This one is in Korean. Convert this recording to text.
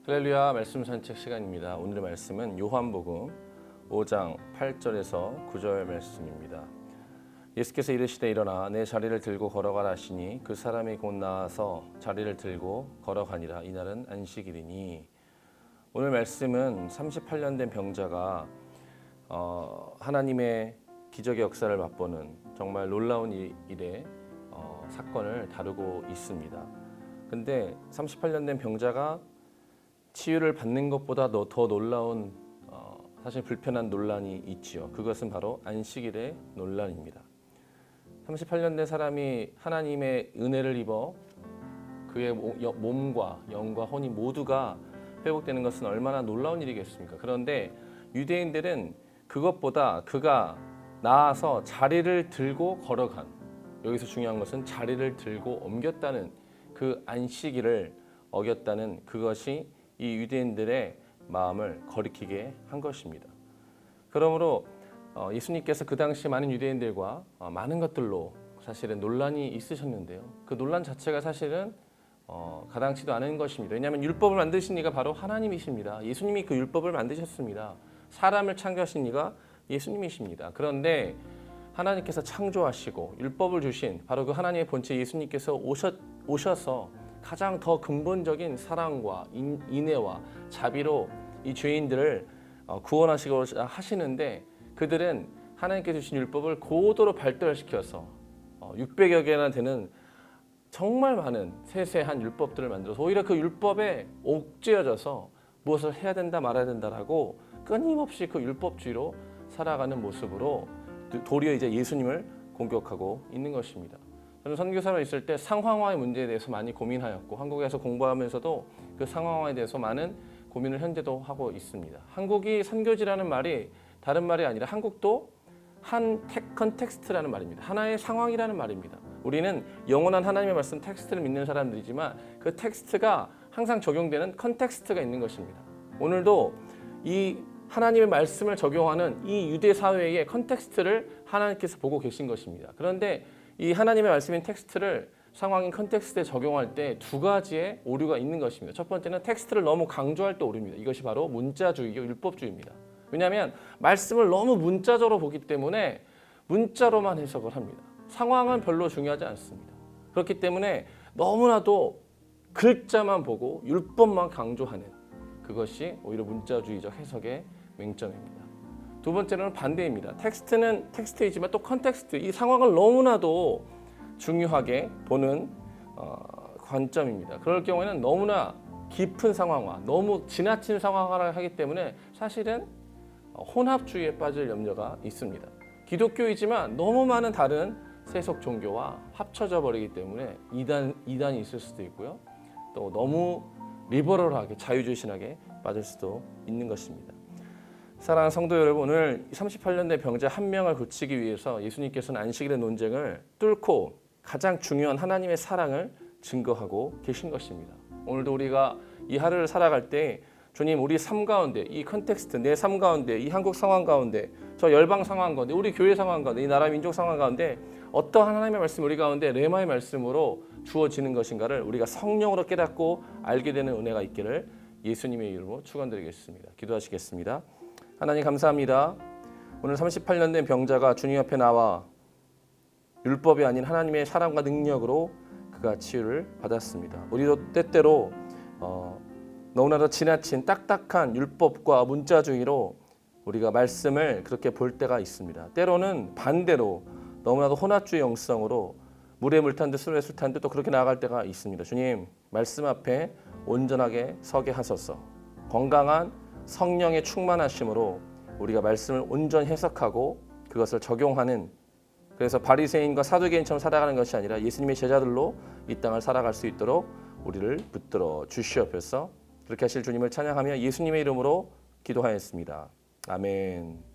할렐루야, 말씀 산책 시간입니다. 오늘의 말씀은 요한복음 5장 8절에서 9절 말씀입니다. 예수께서 이르시되 일어나 내 자리를 들고 걸어가라 하시니 그 사람이 곧 나와서 자리를 들고 걸어가니라. 이날은 안식일이니. 오늘 말씀은 38년 된 병자가 하나님의 기적의 역사를 맛보는 정말 놀라운 일의 사건을 다루고 있습니다. 근데 38년 된 병자가 치유를 받는 것보다 더 놀라운 사실 불편한 논란이 있지요. 그것은 바로 안식일의 논란입니다. 38년 된 사람이 하나님의 은혜를 입어 그의 몸과 영과 혼이 모두가 회복되는 것은 얼마나 놀라운 일이겠습니까? 그런데 유대인들은 그것보다 그가 나아서 자리를 들고 걸어간, 여기서 중요한 것은 자리를 들고 옮겼다는 그 안식일을 어겼다는 그것이 이 유대인들의 마음을 거리키게 한 것입니다. 그러므로 예수님께서 그 당시 많은 유대인들과 많은 것들로 사실은 논란이 있으셨는데요. 그 논란 자체가 사실은 가당치도 않은 것입니다. 왜냐하면 율법을 만드신 이가 바로 하나님이십니다. 예수님이 그 율법을 만드셨습니다. 사람을 창조하신 이가 예수님이십니다. 그런데 하나님께서 창조하시고 율법을 주신 바로 그 하나님의 본체 예수님께서 오셔서 가장 더 근본적인 사랑과 인애와 자비로 이 죄인들을 구원하시고자 하시는데, 그들은 하나님께서 주신 율법을 고도로 발달시켜서 600여 개나 되는 정말 많은 세세한 율법들을 만들어서 오히려 그 율법에 옥죄어져서 무엇을 해야 된다 말아야 된다라고 끊임없이 그 율법주의로 살아가는 모습으로 도리어 이제 예수님을 공격하고 있는 것입니다. 저는 선교사로 있을 때 상황화의 문제에 대해서 많이 고민하였고, 한국에서 공부하면서도 그 상황화에 대해서 많은 고민을 현재도 하고 있습니다. 한국이 선교지라는 말이 다른 말이 아니라 한국도 한 컨텍스트라는 말입니다. 하나의 상황이라는 말입니다. 우리는 영원한 하나님의 말씀 텍스트를 믿는 사람들이지만 그 텍스트가 항상 적용되는 컨텍스트가 있는 것입니다. 오늘도 이 하나님의 말씀을 적용하는 이 유대 사회의 컨텍스트를 하나님께서 보고 계신 것입니다. 그런데 이 하나님의 말씀인 텍스트를 상황인 컨텍스트에 적용할 때 두 가지의 오류가 있는 것입니다. 첫 번째는 텍스트를 너무 강조할 때 오류입니다. 이것이 바로 문자주의요, 율법주의입니다. 왜냐하면 말씀을 너무 문자적으로 보기 때문에 문자로만 해석을 합니다. 상황은 별로 중요하지 않습니다. 그렇기 때문에 너무나도 글자만 보고 율법만 강조하는 그것이 오히려 문자주의적 해석의 맹점입니다. 두 번째로는 반대입니다. 텍스트는 텍스트이지만 또 컨텍스트, 이 상황을 너무나도 중요하게 보는 관점입니다. 그럴 경우에는 너무나 깊은 상황화, 너무 지나친 상황화를 하기 때문에 사실은 혼합주의에 빠질 염려가 있습니다. 기독교이지만 너무 많은 다른 세속 종교와 합쳐져 버리기 때문에 이단이 있을 수도 있고요. 또 너무 리버럴하게 자유주의 신학에 빠질 수도 있는 것입니다. 사랑하는 성도 여러분, 오늘 38년 된 병자 한 명을 고치기 위해서 예수님께서는 안식일의 논쟁을 뚫고 가장 중요한 하나님의 사랑을 증거하고 계신 것입니다. 오늘도 우리가 이 하루를 살아갈 때 주님, 우리 삶 가운데, 이 컨텍스트, 내 삶 가운데, 이 한국 상황 가운데, 저 열방 상황 가운데, 우리 교회 상황 가운데, 이 나라 민족 상황 가운데 어떠한 하나님의 말씀 우리 가운데 레마의 말씀으로 주어지는 것인가를 우리가 성령으로 깨닫고 알게 되는 은혜가 있기를 예수님의 이름으로 축원드리겠습니다. 기도하시겠습니다. 하나님 감사합니다. 오늘 38년 된 병자가 주님 앞에 나와 율법이 아닌 하나님의 사랑과 능력으로 그가 치유를 받았습니다. 우리도 때때로 너무나도 지나친 딱딱한 율법과 문자주의로 우리가 말씀을 그렇게 볼 때가 있습니다. 때로는 반대로 너무나도 혼합주의 영성으로 물에 물 탄 듯 술에 술 탄 듯 또 그렇게 나아갈 때가 있습니다. 주님, 말씀 앞에 온전하게 서게 하소서. 건강한 성령의 충만하심으로 우리가 말씀을 온전히 해석하고 그것을 적용하는, 그래서 바리새인과 사두개인처럼 살아가는 것이 아니라 예수님의 제자들로 이 땅을 살아갈 수 있도록 우리를 붙들어 주시옵소서. 그렇게 하실 주님을 찬양하며 예수님의 이름으로 기도하였습니다. 아멘.